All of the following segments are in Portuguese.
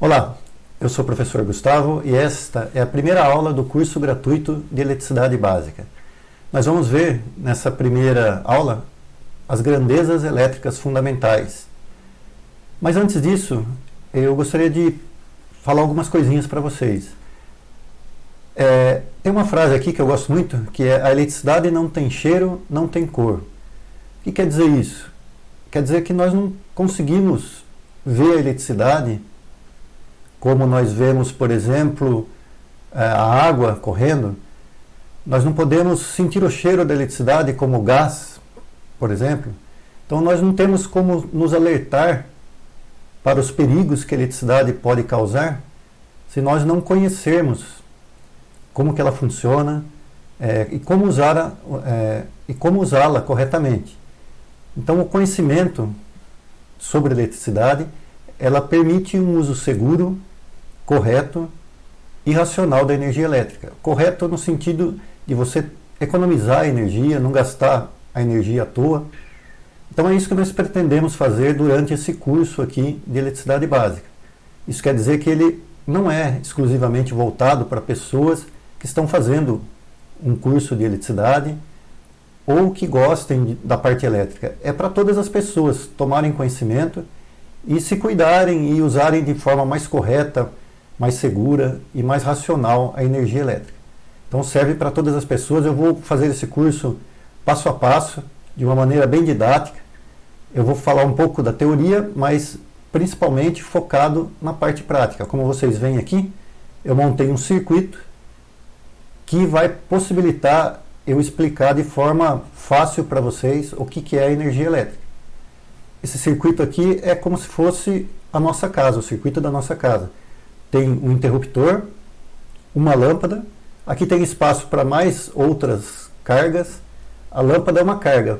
Olá, eu sou o professor Gustavo e esta é a primeira aula do curso gratuito de Eletricidade Básica. Nós vamos ver nessa primeira aula as grandezas elétricas fundamentais. Mas antes disso, eu gostaria de falar algumas coisinhas para vocês. Tem uma frase aqui que eu gosto muito, que é: a eletricidade não tem cheiro, não tem cor. O que quer dizer isso? Quer dizer que nós não conseguimos ver a eletricidade como nós vemos, por exemplo, a água correndo. Nós não podemos sentir o cheiro da eletricidade como o gás, por exemplo. Então nós não temos como nos alertar para os perigos que a eletricidade pode causar se nós não conhecermos como que ela funciona e como usá-la corretamente. Então o conhecimento sobre a eletricidade, ela permite um uso seguro, correto e racional da energia elétrica. Correto no sentido de você economizar a energia, não gastar a energia à toa. Então é isso que nós pretendemos fazer durante esse curso aqui de eletricidade básica. Isso quer dizer que ele não é exclusivamente voltado para pessoas que estão fazendo um curso de eletricidade ou que gostem da parte elétrica. É para todas as pessoas tomarem conhecimento e se cuidarem e usarem de forma mais correta, mais segura e mais racional a energia elétrica. Então serve para todas as pessoas. Eu vou fazer esse curso passo a passo, de uma maneira bem didática. Eu vou falar um pouco da teoria, mas principalmente focado na parte prática. Como vocês veem aqui, eu montei um circuito que vai possibilitar eu explicar de forma fácil para vocês o que é a energia elétrica. Esse circuito aqui é como se fosse a nossa casa, o circuito da nossa casa. Tem um interruptor, uma lâmpada, aqui tem espaço para mais outras cargas. A lâmpada é uma carga,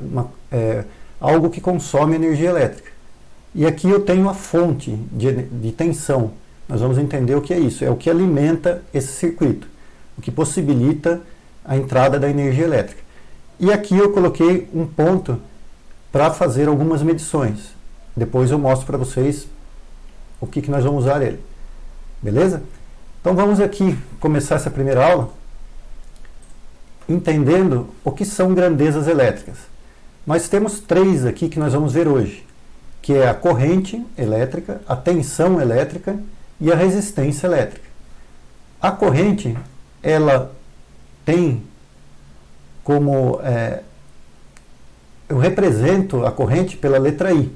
algo que consome energia elétrica. E aqui eu tenho a fonte de tensão. Nós vamos entender o que é isso. É o que alimenta esse circuito, o que possibilita a entrada da energia elétrica. E aqui eu coloquei um ponto para fazer algumas medições. Depois eu mostro para vocês o que nós vamos usar ele. Beleza? Então vamos aqui começar essa primeira aula entendendo o que são grandezas elétricas. Nós temos três aqui que nós vamos ver hoje, que é a corrente elétrica, a tensão elétrica e a resistência elétrica. A corrente, ela tem como... eu represento a corrente pela letra I,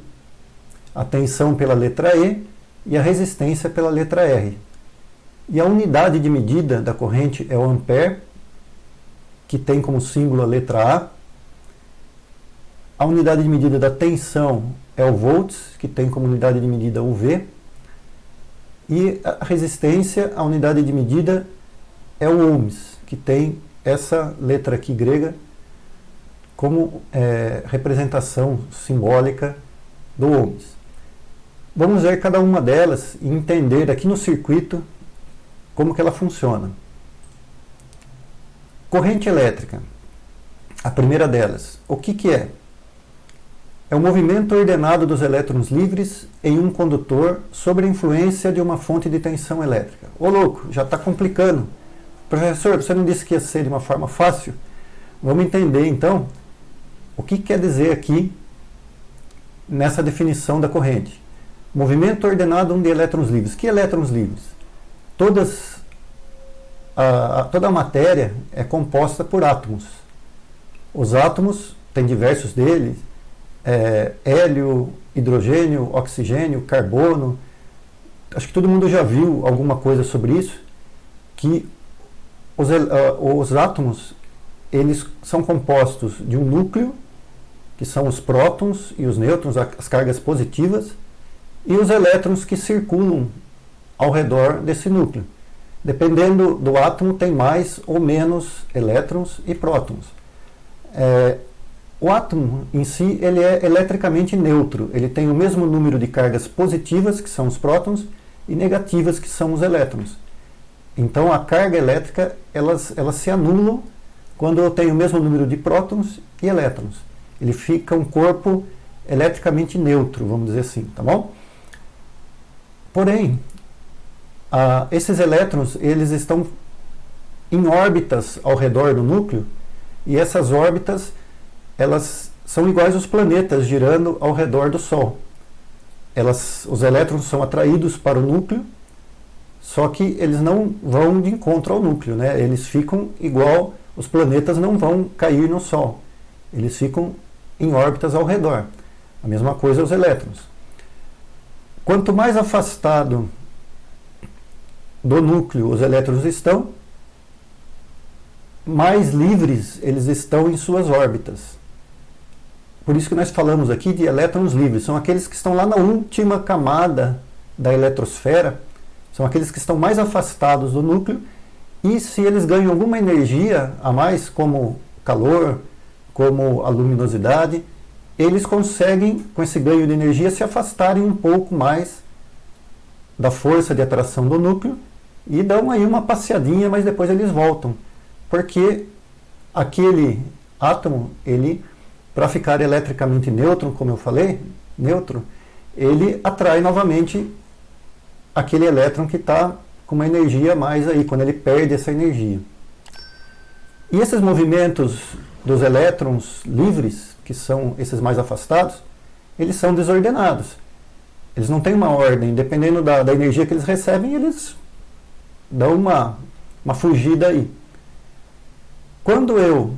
a tensão pela letra E e a resistência pela letra R. E a unidade de medida da corrente é o ampere, que tem como símbolo a letra A. A unidade de medida da tensão é o volts, que tem como unidade de medida o V. E a resistência, a unidade de medida é o ohms, que tem essa letra aqui grega como representação simbólica do ohms. Vamos ver cada uma delas e entender aqui no circuito como que ela funciona. Corrente elétrica, a primeira delas. O que é? É o movimento ordenado dos elétrons livres em um condutor sob a influência de uma fonte de tensão elétrica. Ô louco, já está complicando. Professor, você não disse que ia ser de uma forma fácil? Vamos entender então o que quer dizer aqui nessa definição da corrente. Movimento ordenado de elétrons livres. Que elétrons livres? Toda a matéria é composta por átomos. Os átomos, tem diversos deles, hélio, hidrogênio, oxigênio, carbono. Acho que todo mundo já viu alguma coisa sobre isso, que os átomos, eles são compostos de um núcleo, que são os prótons e os nêutrons, as cargas positivas, e os elétrons que circulam ao redor desse núcleo. Dependendo do átomo, tem mais ou menos elétrons e prótons. O átomo em si, ele é eletricamente neutro. Ele tem o mesmo número de cargas positivas, que são os prótons, e negativas, que são os elétrons. Então a carga elétrica, elas se anulam quando eu tenho o mesmo número de prótons e elétrons. Ele fica um corpo eletricamente neutro, vamos dizer assim, tá bom? Porém, Esses elétrons, eles estão em órbitas ao redor do núcleo, e essas órbitas, elas são iguais aos planetas girando ao redor do Sol. Os elétrons são atraídos para o núcleo, só que eles não vão de encontro ao núcleo, né? Eles ficam igual, os planetas não vão cair no Sol, eles ficam em órbitas ao redor. A mesma coisa os elétrons. Quanto mais afastado do núcleo os elétrons estão, mais livres eles estão em suas órbitas. Por isso que nós falamos aqui de elétrons livres. São aqueles que estão lá na última camada da eletrosfera, são aqueles que estão mais afastados do núcleo, e se eles ganham alguma energia a mais, como calor, como a luminosidade, eles conseguem, com esse ganho de energia, se afastarem um pouco mais da força de atração do núcleo e dão aí uma passeadinha, mas depois eles voltam. Porque aquele átomo, ele, para ficar eletricamente neutro, como eu falei, neutro, ele atrai novamente aquele elétron que está com uma energia a mais aí, quando ele perde essa energia. E esses movimentos dos elétrons livres, que são esses mais afastados, eles são desordenados. Eles não têm uma ordem, dependendo da energia que eles recebem, eles dão uma fugida aí. Quando eu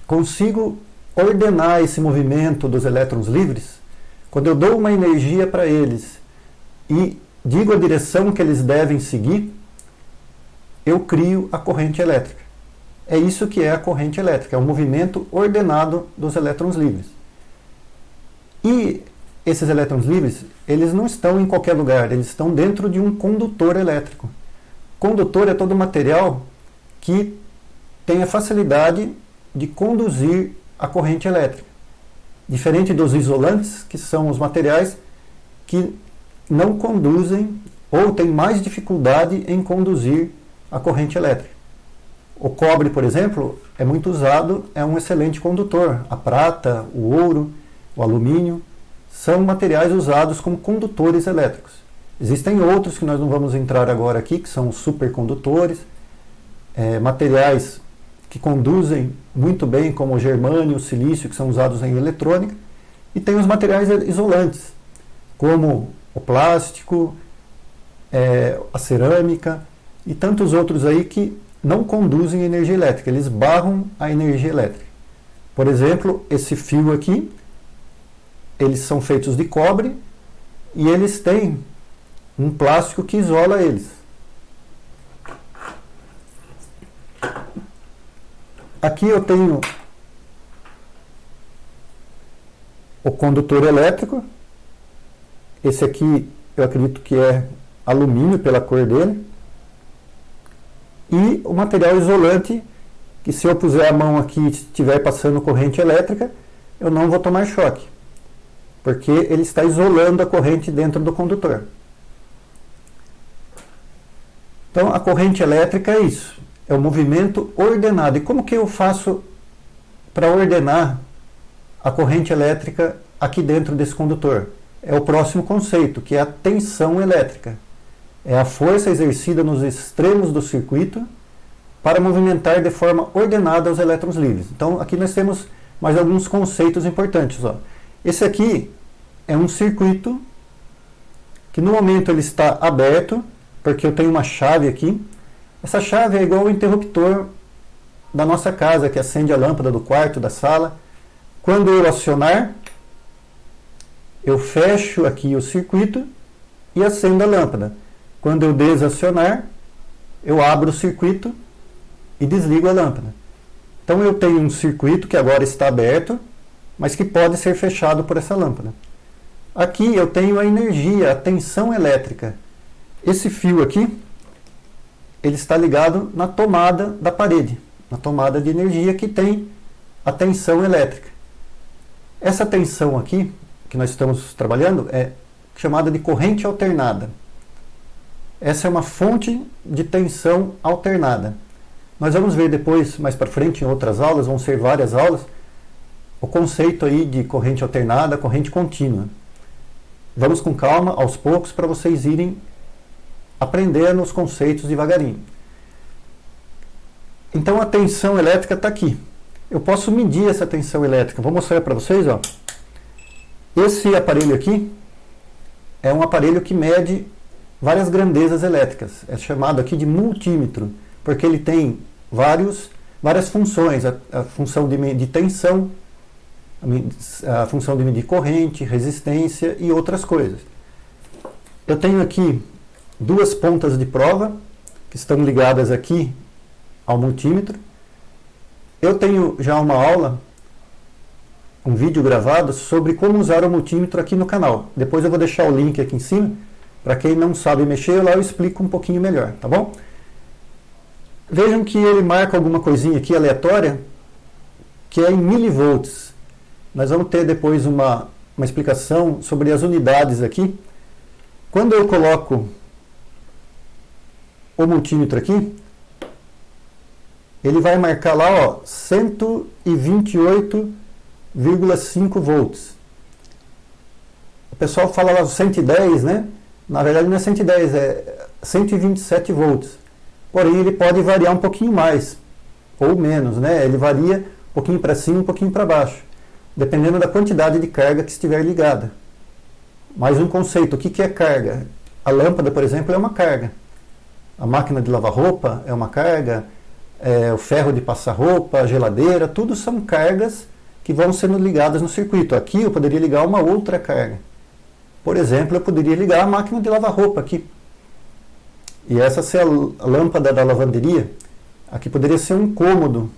consigo ordenar esse movimento dos elétrons livres, quando eu dou uma energia para eles e digo a direção que eles devem seguir, eu crio a corrente elétrica. É isso que é a corrente elétrica, é o movimento ordenado dos elétrons livres. E esses elétrons livres, eles não estão em qualquer lugar, eles estão dentro de um condutor elétrico. Condutor é todo material que tem a facilidade de conduzir a corrente elétrica. Diferente dos isolantes, que são os materiais que não conduzem ou têm mais dificuldade em conduzir a corrente elétrica. O cobre, por exemplo, é muito usado, é um excelente condutor. A prata, o ouro, o alumínio são materiais usados como condutores elétricos. Existem outros que nós não vamos entrar agora aqui, que são os supercondutores, materiais que conduzem muito bem, como o germânio, o silício, que são usados em eletrônica, e tem os materiais isolantes, como o plástico, a cerâmica e tantos outros aí que não conduzem energia elétrica, eles barram a energia elétrica. Por exemplo, esse fio aqui, eles são feitos de cobre e eles têm um plástico que isola eles. Aqui eu tenho o condutor elétrico. Esse aqui eu acredito que é alumínio pela cor dele. E o material isolante, que se eu puser a mão aqui e estiver passando corrente elétrica, eu não vou tomar choque, porque ele está isolando a corrente dentro do condutor. Então a corrente elétrica é isso, é o movimento ordenado. E como que eu faço para ordenar a corrente elétrica aqui dentro desse condutor? É o próximo conceito, que é a tensão elétrica. É a força exercida nos extremos do circuito para movimentar de forma ordenada os elétrons livres. Então aqui nós temos mais alguns conceitos importantes. Ó. Esse aqui é um circuito que no momento ele está aberto, porque eu tenho uma chave aqui. Essa chave é igual ao interruptor da nossa casa, que acende a lâmpada do quarto, da sala. Quando eu acionar, eu fecho aqui o circuito e acendo a lâmpada. Quando eu desacionar, eu abro o circuito e desligo a lâmpada. Então eu tenho um circuito que agora está aberto, mas que pode ser fechado por essa lâmpada. Aqui eu tenho a energia, a tensão elétrica. Esse fio aqui, ele está ligado na tomada da parede, na tomada de energia que tem a tensão elétrica. Essa tensão aqui, que nós estamos trabalhando, é chamada de corrente alternada. Essa é uma fonte de tensão alternada. Nós vamos ver depois, mais para frente, em outras aulas, vão ser várias aulas, o conceito aí de corrente alternada, corrente contínua. Vamos com calma, aos poucos, para vocês irem aprendendo os conceitos devagarinho. Então a tensão elétrica está aqui. Eu posso medir essa tensão elétrica. Vou mostrar para vocês. Ó. Esse aparelho aqui é um aparelho que mede várias grandezas elétricas. É chamado aqui de multímetro, porque ele tem várias funções. A função de medir tensão, a função de medir corrente, resistência e outras coisas. Eu tenho aqui duas pontas de prova que estão ligadas aqui ao multímetro. Eu tenho já uma aula, um vídeo gravado sobre como usar o multímetro aqui no canal. Depois eu vou deixar o link aqui em cima, para quem não sabe mexer, lá eu explico um pouquinho melhor, tá bom? Vejam que ele marca alguma coisinha aqui aleatória, que é em milivolts. Nós vamos ter depois uma explicação sobre as unidades aqui. Quando eu coloco o multímetro aqui, ele vai marcar lá, ó, 128,5 volts. O pessoal fala lá 110, né? Na verdade não é 110, é 127 volts. Porém ele pode variar um pouquinho mais ou menos, né? Ele varia um pouquinho para cima, um pouquinho para baixo, dependendo da quantidade de carga que estiver ligada. Mais um conceito, o que é carga? A lâmpada, por exemplo, é uma carga. A máquina de lavar roupa é uma carga. O ferro de passar roupa, a geladeira, tudo são cargas que vão sendo ligadas no circuito. Aqui eu poderia ligar uma outra carga. Por exemplo, eu poderia ligar a máquina de lavar roupa aqui. E essa ser a lâmpada da lavanderia. Aqui poderia ser um cômodo.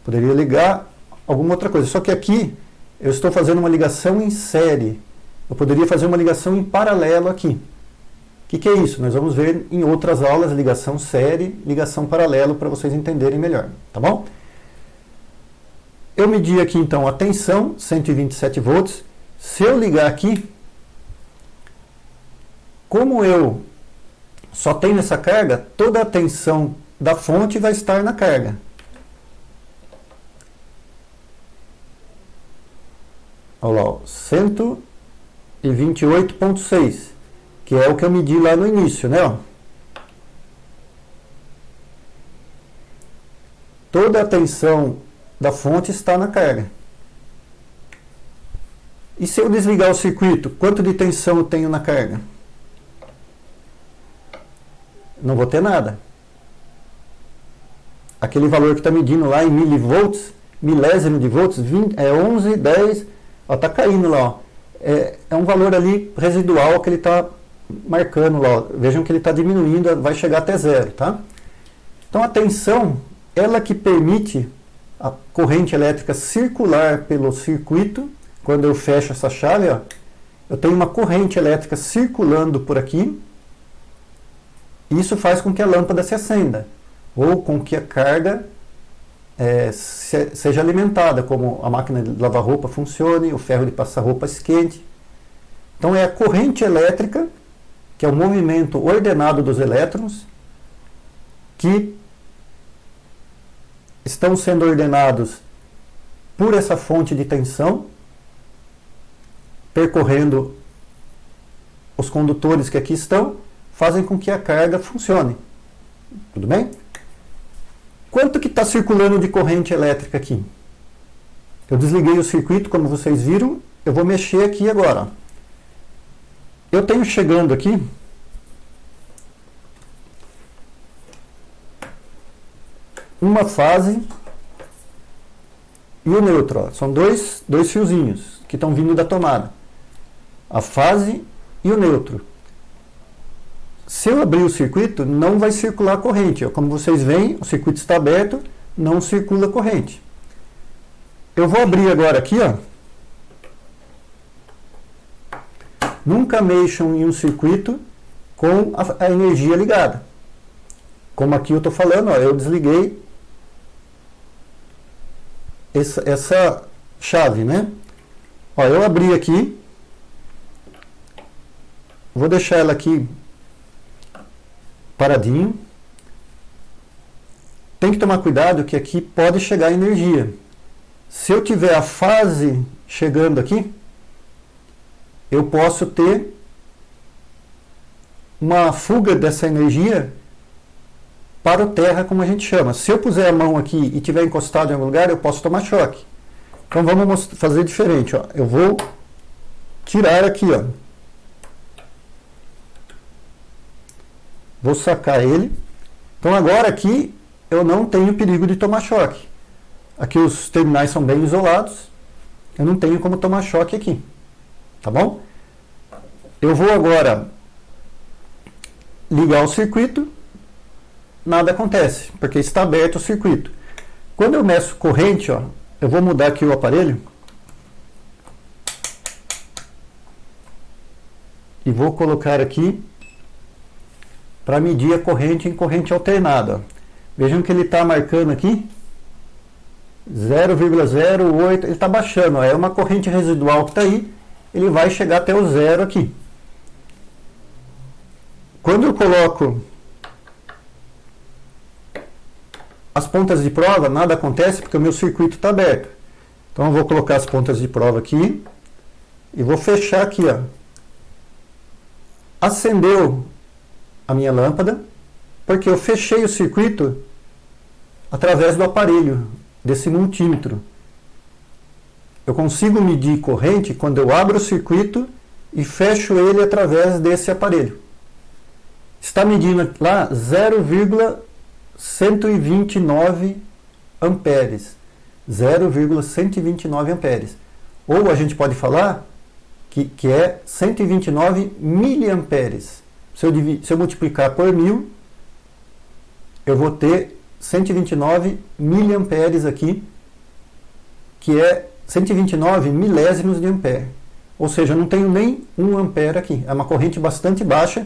Poderia ligar alguma outra coisa. Só que aqui eu estou fazendo uma ligação em série. Eu poderia fazer uma ligação em paralelo aqui. O que é isso? Nós vamos ver em outras aulas, ligação série, ligação paralelo, para vocês entenderem melhor, tá bom? Eu medi aqui então a tensão, 127 volts. Se eu ligar aqui, como eu só tenho essa carga, toda a tensão da fonte vai estar na carga. Olha lá, 128,6. Que é o que eu medi lá no início, né? Ó. Toda a tensão da fonte está na carga. E se eu desligar o circuito, quanto de tensão eu tenho na carga? Não vou ter nada. Aquele valor que está medindo lá em milivolts, milésimo de volts, 20, 11, 10, está caindo lá. Ó. É um valor ali residual que ele está marcando lá, vejam que ele está diminuindo, vai chegar até zero, tá? Então a tensão, ela que permite a corrente elétrica circular pelo circuito. Quando eu fecho essa chave, ó, eu tenho uma corrente elétrica circulando por aqui. Isso faz com que a lâmpada se acenda, ou com que a carga seja alimentada, como a máquina de lavar roupa funcione, o ferro de passar roupa esquente. Então é a corrente elétrica, que é o movimento ordenado dos elétrons, que estão sendo ordenados por essa fonte de tensão, percorrendo os condutores que aqui estão, fazem com que a carga funcione. Tudo bem? Quanto que está circulando de corrente elétrica aqui? Eu desliguei o circuito, como vocês viram, eu vou mexer aqui agora. Ó. Eu tenho chegando aqui uma fase e o neutro. Ó. São dois fiozinhos que estão vindo da tomada. A fase e o neutro. Se eu abrir o circuito, não vai circular corrente. Ó. Como vocês veem, o circuito está aberto, não circula corrente. Eu vou abrir agora aqui, ó. Nunca mexam em um circuito com a energia ligada. Como aqui eu estou falando, ó, eu desliguei essa chave, né? Ó, eu abri aqui, vou deixar ela aqui paradinho. Tem que tomar cuidado que aqui pode chegar energia. Se eu tiver a fase chegando aqui, eu posso ter uma fuga dessa energia para o terra, como a gente chama. Se eu puser a mão aqui e tiver encostado em algum lugar, eu posso tomar choque. Então vamos fazer diferente. Ó. Eu vou tirar aqui, ó. Vou sacar ele. Então agora aqui eu não tenho perigo de tomar choque. Aqui os terminais são bem isolados. Eu não tenho como tomar choque aqui. Tá bom? Eu vou agora ligar o circuito. Nada acontece, porque está aberto o circuito. Quando eu meço corrente, ó, eu vou mudar aqui o aparelho. E vou colocar aqui para medir a corrente em corrente alternada. Vejam que ele está marcando aqui 0,08, ele está baixando, ó, é uma corrente residual que está aí, ele vai chegar até o zero aqui. Quando eu coloco as pontas de prova, nada acontece porque o meu circuito está aberto. Então eu vou colocar as pontas de prova aqui e vou fechar aqui, ó. Acendeu a minha lâmpada, porque eu fechei o circuito através do aparelho, desse multímetro. Eu consigo medir corrente quando eu abro o circuito e fecho ele através desse aparelho. Está medindo lá 0,129 amperes. 0,129 amperes. Ou a gente pode falar que é 129 miliamperes. Se eu multiplicar por 1000, eu vou ter 129 miliamperes aqui, que é 129 milésimos de ampere. Ou seja, eu não tenho nem 1 ampere aqui. É uma corrente bastante baixa.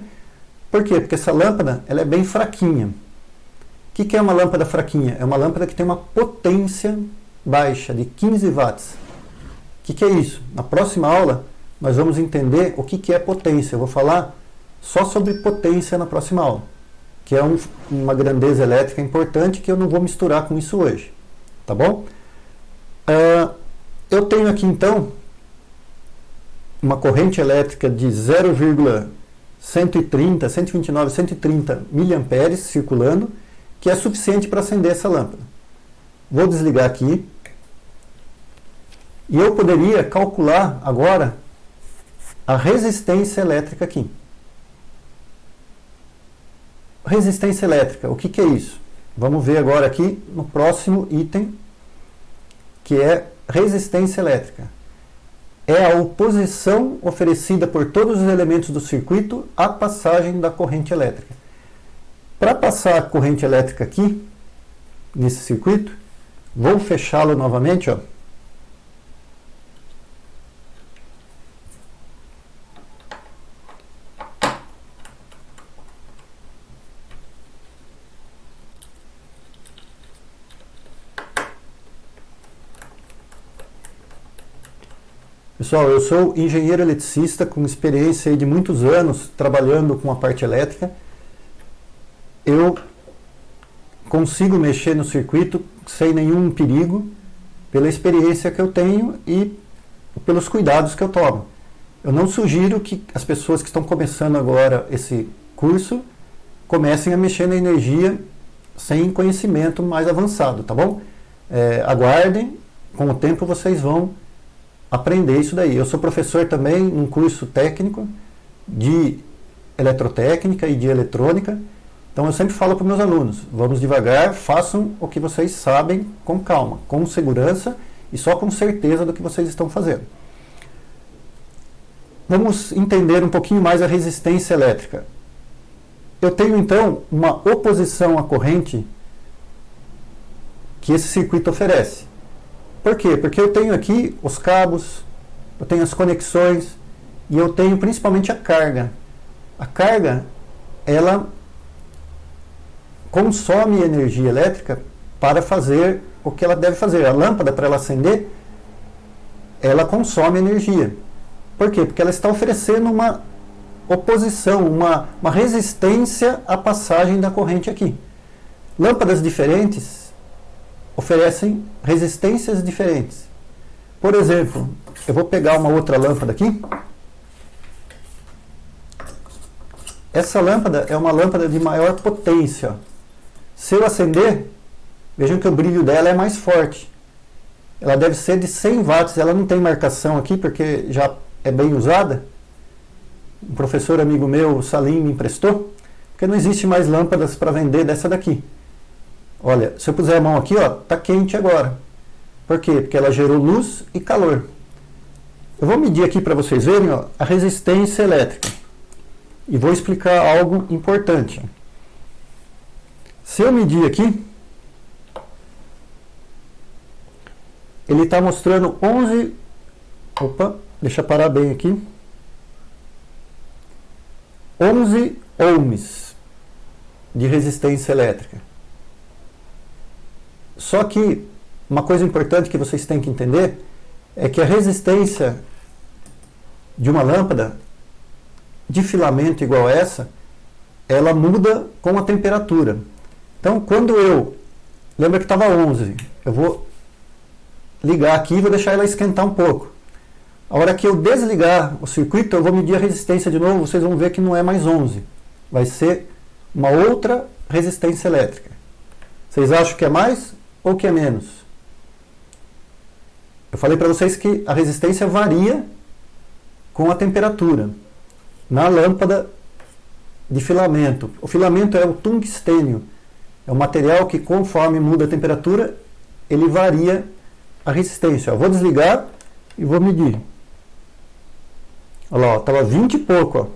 Por quê? Porque essa lâmpada ela é bem fraquinha. O que é uma lâmpada fraquinha? É uma lâmpada que tem uma potência baixa, de 15 watts. O que é isso? Na próxima aula, nós vamos entender o que é potência. Eu vou falar só sobre potência na próxima aula, que é uma grandeza elétrica importante que eu não vou misturar com isso hoje. Tá bom? Eu tenho aqui, então, uma corrente elétrica de 0,130, 129, 130 miliamperes circulando, que é suficiente para acender essa lâmpada. Vou desligar aqui. E eu poderia calcular agora a resistência elétrica aqui. Resistência elétrica, o que é isso? Vamos ver agora aqui no próximo item, que é resistência elétrica. É a oposição oferecida por todos os elementos do circuito à passagem da corrente elétrica. Para passar a corrente elétrica aqui, nesse circuito, vou fechá-lo novamente, ó. Pessoal, eu sou engenheiro eletricista com experiência de muitos anos trabalhando com a parte elétrica. Eu consigo mexer no circuito sem nenhum perigo, pela experiência que eu tenho e pelos cuidados que eu tomo. Eu não sugiro que as pessoas que estão começando agora esse curso comecem a mexer na energia sem conhecimento mais avançado, tá bom? Aguardem, com o tempo vocês vão aprender isso daí. Eu sou professor também num curso técnico de eletrotécnica e de eletrônica. Então eu sempre falo para os meus alunos, vamos devagar, façam o que vocês sabem com calma, com segurança e só com certeza do que vocês estão fazendo. Vamos entender um pouquinho mais a resistência elétrica. Eu tenho então uma oposição à corrente que esse circuito oferece. Por quê? Porque eu tenho aqui os cabos, eu tenho as conexões e eu tenho principalmente a carga. A carga, ela consome energia elétrica para fazer o que ela deve fazer. A lâmpada, para ela acender, ela consome energia. Por quê? Porque ela está oferecendo uma oposição, uma resistência à passagem da corrente aqui. Lâmpadas diferentes oferecem resistências diferentes. Por exemplo, eu vou pegar uma outra lâmpada aqui. essa lâmpada é uma lâmpada de maior potência. Se eu acender, vejam que o brilho dela é mais forte. Ela deve ser de 100 watts, ela não tem marcação aqui porque já é bem usada. Um professor amigo meu, o Salim, me emprestou, porque não existe mais lâmpadas para vender dessa daqui. Olha, se eu puser a mão aqui, ó, tá quente agora. Por quê? Porque ela gerou luz e calor. Eu vou medir aqui para vocês verem, ó, a resistência elétrica. E vou explicar algo importante. Se eu medir aqui, ele está mostrando 11... Opa, deixa eu parar bem aqui. 11 ohms de resistência elétrica. Só que uma coisa importante que vocês têm que entender é que a resistência de uma lâmpada de filamento igual essa, ela muda com a temperatura. Então, quando eu... Lembra que estava 11. Eu vou ligar aqui e vou deixar ela esquentar um pouco. A hora que eu desligar o circuito, eu vou medir a resistência de novo, vocês vão ver que não é mais 11. Vai ser uma outra resistência elétrica. Vocês acham que é mais ou que é menos? Eu falei para vocês que a resistência varia com a temperatura. Na lâmpada de filamento. O filamento é o tungstênio. É um material que, conforme muda a temperatura, ele varia a resistência. Eu vou desligar e vou medir. Olha lá, estava 20 e pouco. Ó. Não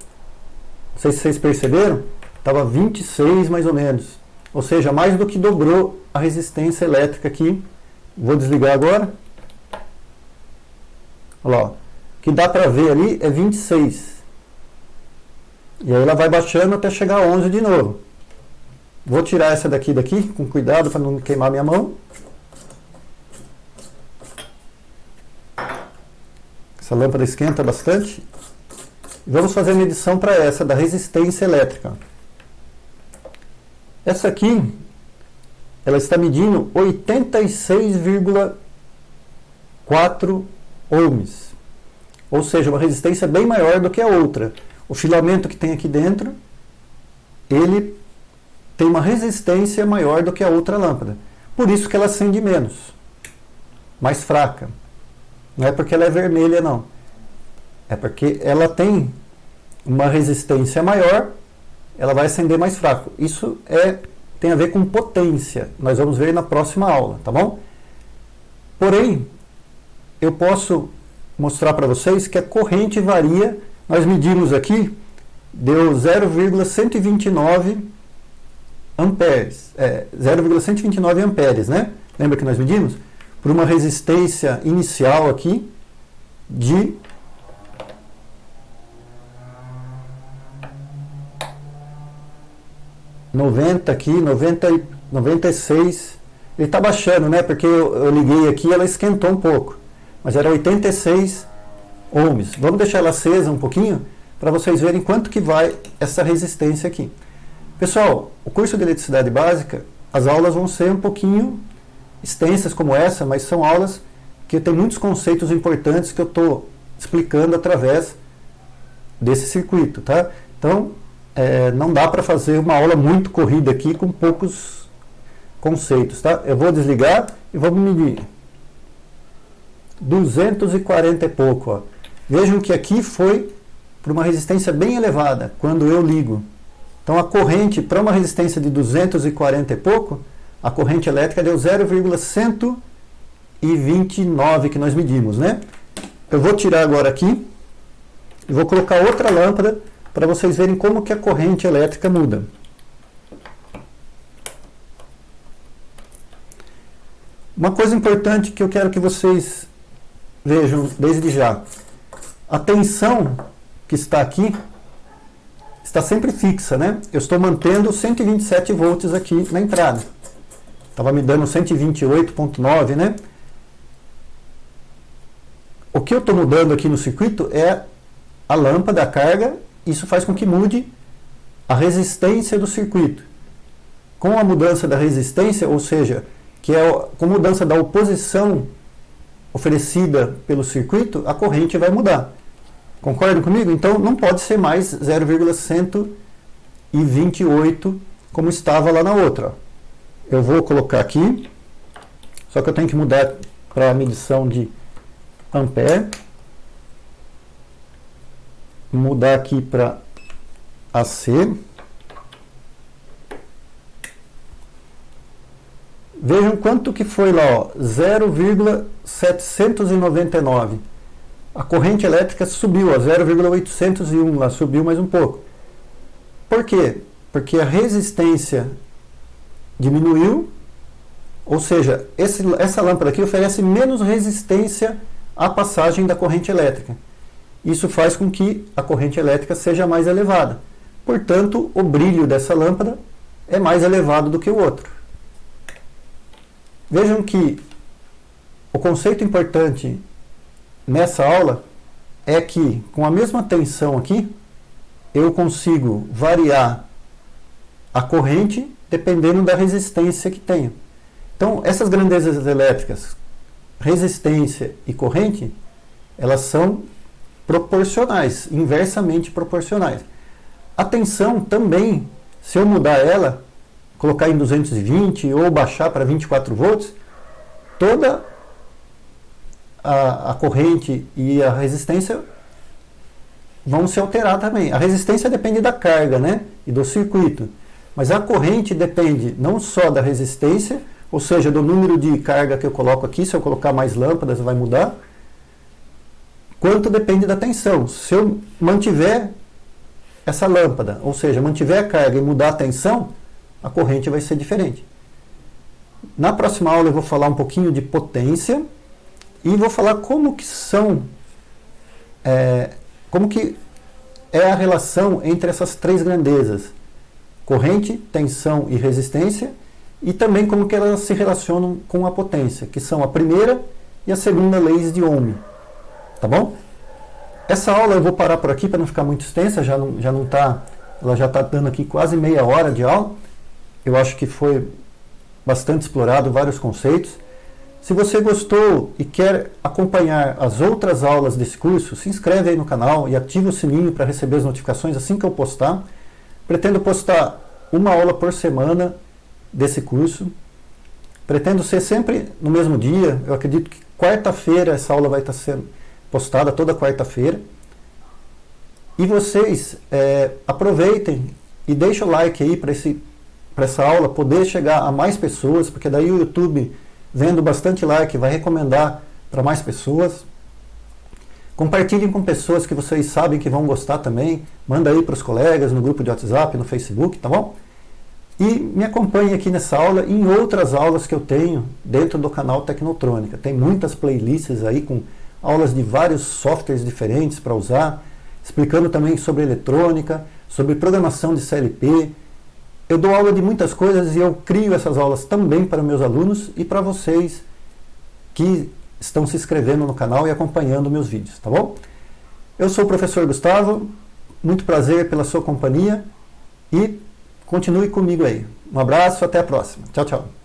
sei se vocês perceberam. Estava 26 mais ou menos. Ou seja, mais do que dobrou a resistência elétrica aqui. Vou desligar agora. Olha lá, ó. O que dá para ver ali é 26. E aí ela vai baixando até chegar a 11 de novo. Vou tirar essa daqui com cuidado para não queimar minha mão. Essa lâmpada esquenta bastante. E vamos fazer a medição para essa, da resistência elétrica. Essa aqui, ela está medindo 86,4 ohms. Ou seja, uma resistência bem maior do que a outra. O filamento que tem aqui dentro, ele tem uma resistência maior do que a outra lâmpada. Por isso que ela acende menos, mais fraca. Não é porque ela é vermelha, não. É porque ela tem uma resistência maior, ela vai acender mais fraco. Isso tem a ver com potência. Nós vamos ver na próxima aula, tá bom? Porém, eu posso mostrar para vocês que a corrente varia. Nós medimos aqui, deu 0,129 amperes. 0,129 amperes, né? Lembra que nós medimos? Por uma resistência inicial aqui de 90 aqui, 96. Ele está baixando, né? Porque eu liguei aqui e ela esquentou um pouco. Mas era 86 ohms. Vamos deixar ela acesa um pouquinho para vocês verem quanto que vai essa resistência aqui. Pessoal, o curso de eletricidade básica, as aulas vão ser um pouquinho extensas como essa, mas são aulas que tem muitos conceitos importantes que eu estou explicando através desse circuito, tá? Então, não dá para fazer uma aula muito corrida aqui com poucos conceitos, tá? Eu vou desligar e vamos medir. 240 e pouco, ó. Vejam que aqui foi por uma resistência bem elevada, quando eu ligo. Então a corrente, para uma resistência de 240 e pouco, a corrente elétrica deu 0,129 que nós medimos, né? Eu vou tirar agora aqui e vou colocar outra lâmpada para vocês verem como que a corrente elétrica muda. Uma coisa importante que eu quero que vocês vejam desde já. A tensão que está aqui está sempre fixa, né? Eu estou mantendo 127 volts aqui na entrada. Estava me dando 128,9, né? O que eu estou mudando aqui no circuito é a lâmpada, a carga. Isso faz com que mude a resistência do circuito. Com a mudança da resistência, ou seja, que é com a mudança da oposição oferecida pelo circuito, a corrente vai mudar. Concordam comigo? Então não pode ser mais 0,129 e 28 como estava lá na outra. Ó. Eu vou colocar aqui, só que eu tenho que mudar para a medição de ampere, mudar aqui para AC. Vejam quanto que foi lá, ó, 0,799. A corrente elétrica subiu, a 0,801, lá subiu mais um pouco. Por quê? Porque a resistência diminuiu, ou seja, essa lâmpada aqui oferece menos resistência à passagem da corrente elétrica. Isso faz com que a corrente elétrica seja mais elevada. Portanto, o brilho dessa lâmpada é mais elevado do que o outro. Vejam que o conceito importante nessa aula é que, com a mesma tensão aqui, eu consigo variar a corrente dependendo da resistência que tenho. Então, essas grandezas elétricas, resistência e corrente, elas são proporcionais, inversamente proporcionais. A tensão também, se eu mudar ela, colocar em 220 ou baixar para 24 volts, toda a corrente e a resistência vão se alterar também. A resistência depende da carga, né, e do circuito, mas a corrente depende não só da resistência, ou seja, do número de carga que eu coloco aqui. Se eu colocar mais lâmpadas vai mudar, quanto depende da tensão. Se eu mantiver essa lâmpada, ou seja, mantiver a carga e mudar a tensão, a corrente vai ser diferente. Na próxima aula eu vou falar um pouquinho de potência e vou falar como que é a relação entre essas três grandezas: corrente, tensão e resistência, e também como que elas se relacionam com a potência, que são a primeira e a segunda leis de Ohm. Tá bom? Essa aula eu vou parar por aqui para não ficar muito extensa, ela já está dando aqui quase meia hora de aula. Eu acho que foi bastante explorado vários conceitos. Se você gostou e quer acompanhar as outras aulas desse curso, se inscreve aí no canal e ativa o sininho para receber as notificações assim que eu postar. Pretendo postar uma aula por semana desse curso. Pretendo ser sempre no mesmo dia. Eu acredito que quarta-feira essa aula vai estar sendo postada, toda quarta-feira. E vocês aproveitem e deixem o like aí para essa aula poder chegar a mais pessoas, porque daí o YouTube, vendo bastante like, vai recomendar para mais pessoas. Compartilhem com pessoas que vocês sabem que vão gostar também. Manda aí para os colegas no grupo de WhatsApp, no Facebook, tá bom? E me acompanhem aqui nessa aula e em outras aulas que eu tenho dentro do canal Tecnotrônica. Tem muitas playlists aí com aulas de vários softwares diferentes para usar, explicando também sobre eletrônica, sobre programação de CLP. Eu dou aula de muitas coisas e eu crio essas aulas também para meus alunos e para vocês que estão se inscrevendo no canal e acompanhando meus vídeos, tá bom? Eu sou o professor Gustavo, muito prazer pela sua companhia e continue comigo aí. Um abraço, até a próxima. Tchau, tchau.